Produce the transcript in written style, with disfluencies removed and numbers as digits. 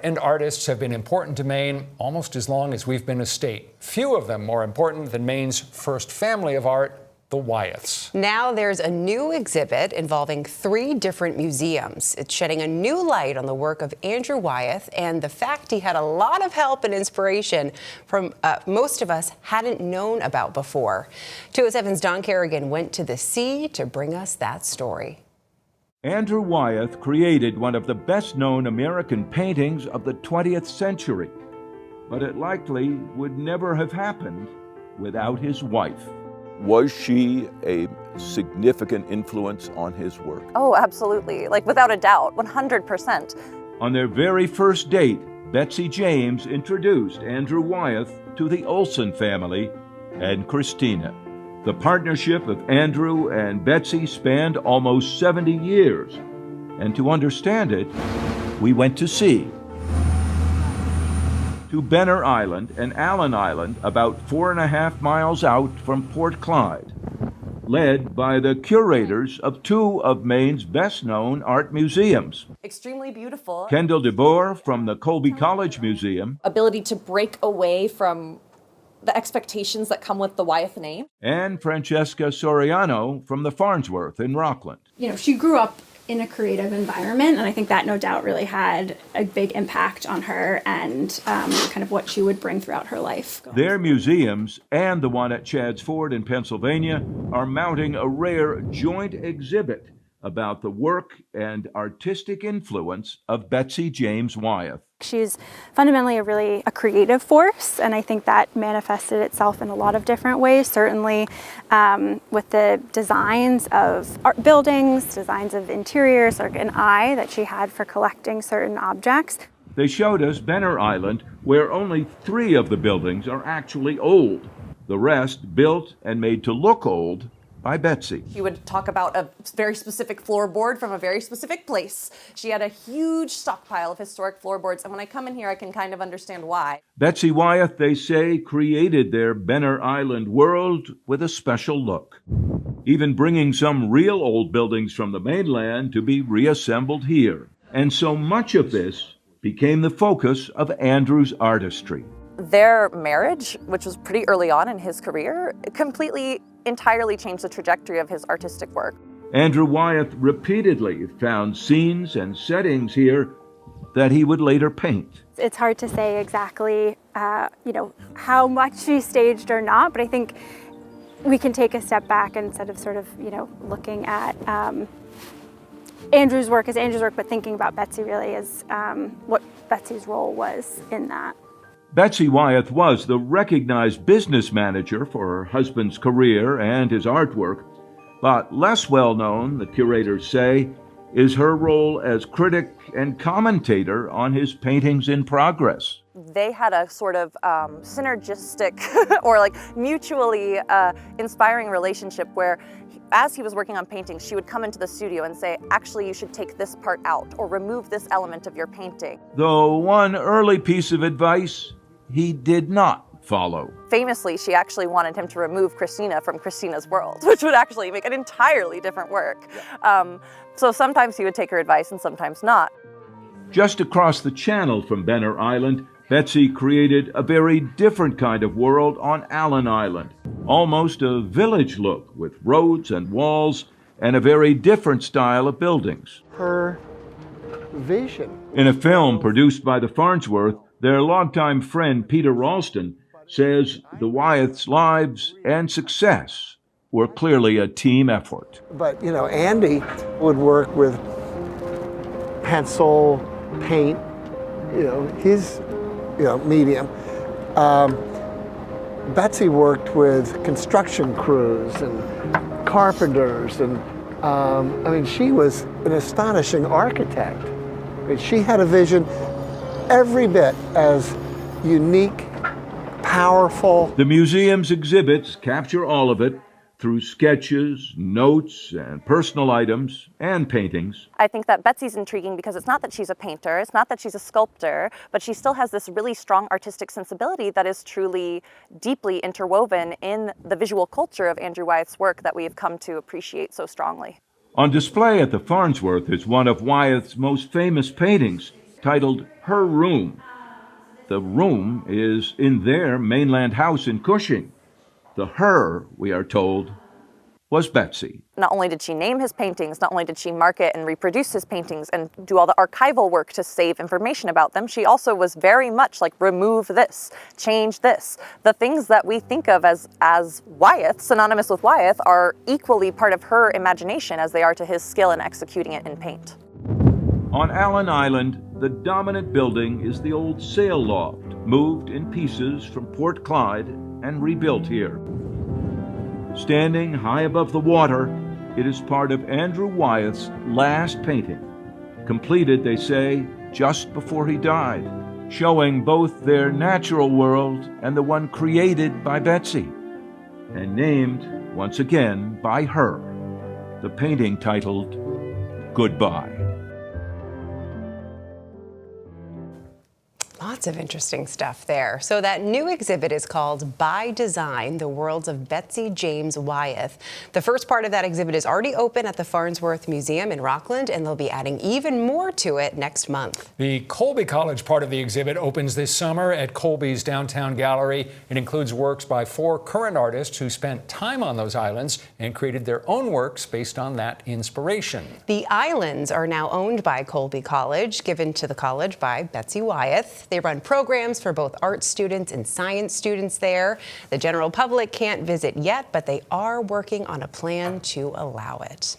And artists have been important to Maine almost as long as we've been a state. Few of them more important than Maine's first family of art, the Wyeths. Now there's a new exhibit involving 3 different museums. It's shedding a new light on the work of Andrew Wyeth and the fact he had a lot of help and inspiration from most of us hadn't known about before. 207's Don Kerrigan went to the sea to bring us that story. Andrew Wyeth created one of the best-known American paintings of the 20th century, but it likely would never have happened without his wife. Was she a significant influence on his work? Oh, absolutely. Like, without a doubt, 100%. On their very first date, Betsy James introduced Andrew Wyeth to the Olson family and Christina. The partnership of Andrew and Betsy spanned almost 70 years, and to understand it, we went to sea. To Benner Island and Allen Island, about 4.5 miles out from Port Clyde, led by the curators of 2 of Maine's best-known art museums. Extremely beautiful. Kendall DeBoer from the Colby College Museum. Ability to break away from the expectations that come with the Wyeth name. And Francesca Soriano from the Farnsworth in Rockland. You know, she grew up in a creative environment, and I think that no doubt really had a big impact on her and kind of what she would bring throughout her life. Their museums and the one at Chadds Ford in Pennsylvania are mounting a rare joint exhibit about the work and artistic influence of Betsy James Wyeth. She's fundamentally a creative force, and I think that manifested itself in a lot of different ways, certainly with the designs of art buildings, designs of interiors, like an eye that she had for collecting certain objects. They showed us Benner Island, where only 3 of the buildings are actually old, the rest built and made to look old by Betsy. She would talk about a very specific floorboard from a very specific place. She had a huge stockpile of historic floorboards, and when I come in here, I can kind of understand why. Betsy Wyeth, they say, created their Benner Island world with a special look, even bringing some real old buildings from the mainland to be reassembled here. And so much of this became the focus of Andrew's artistry. Their marriage, which was pretty early on in his career, entirely changed the trajectory of his artistic work. Andrew Wyeth repeatedly found scenes and settings here that he would later paint. It's hard to say exactly, how much she staged or not, but I think we can take a step back instead of sort of, looking at Andrew's work as Andrew's work, but thinking about Betsy really as what Betsy's role was in that. Betsy Wyeth was the recognized business manager for her husband's career and his artwork, but less well known, the curators say, is her role as critic and commentator on his paintings in progress. They had a sort of synergistic or mutually inspiring relationship where as he was working on paintings, she would come into the studio and say, actually, you should take this part out or remove this element of your painting. Though one early piece of advice he did not follow. Famously, she actually wanted him to remove Christina from Christina's world, which would actually make an entirely different work. So sometimes he would take her advice and sometimes not. Just across the channel from Benner Island, Betsy created a very different kind of world on Allen Island. Almost a village look with roads and walls and a very different style of buildings. Her vision. In a film produced by the Farnsworth, their longtime friend Peter Ralston says the Wyeths' lives and success were clearly a team effort. But, Andy would work with pencil, paint, his medium. Betsy worked with construction crews and carpenters, and she was an astonishing architect. She had a vision every bit as unique, powerful. The museum's exhibits capture all of it through sketches, notes, and personal items and paintings. I think that Betsy's intriguing because it's not that she's a painter, it's not that she's a sculptor, but she still has this really strong artistic sensibility that is truly deeply interwoven in the visual culture of Andrew Wyeth's work that we have come to appreciate so strongly. On display at the Farnsworth is one of Wyeth's most famous paintings, titled Her Room. The room is in their mainland house in Cushing. The her, we are told, was Betsy. Not only did she name his paintings, not only did she market and reproduce his paintings and do all the archival work to save information about them, she also was very much like, remove this, change this. The things that we think of as Wyeth, synonymous with Wyeth, are equally part of her imagination as they are to his skill in executing it in paint. On Allen Island, the dominant building is the old sail loft, moved in pieces from Port Clyde and rebuilt here. Standing high above the water, it is part of Andrew Wyeth's last painting, completed, they say, just before he died, showing both their natural world and the one created by Betsy, and named, once again, by her, the painting titled Goodbye. Lots of interesting stuff there. So that new exhibit is called By Design, The Worlds of Betsy James Wyeth. The first part of that exhibit is already open at the Farnsworth Museum in Rockland, and they'll be adding even more to it next month. The Colby College part of the exhibit opens this summer at Colby's downtown gallery. It includes works by 4 current artists who spent time on those islands and created their own works based on that inspiration. The islands are now owned by Colby College, given to the college by Betsy Wyeth. They run programs for both art students and science students there. The general public can't visit yet, but they are working on a plan to allow it.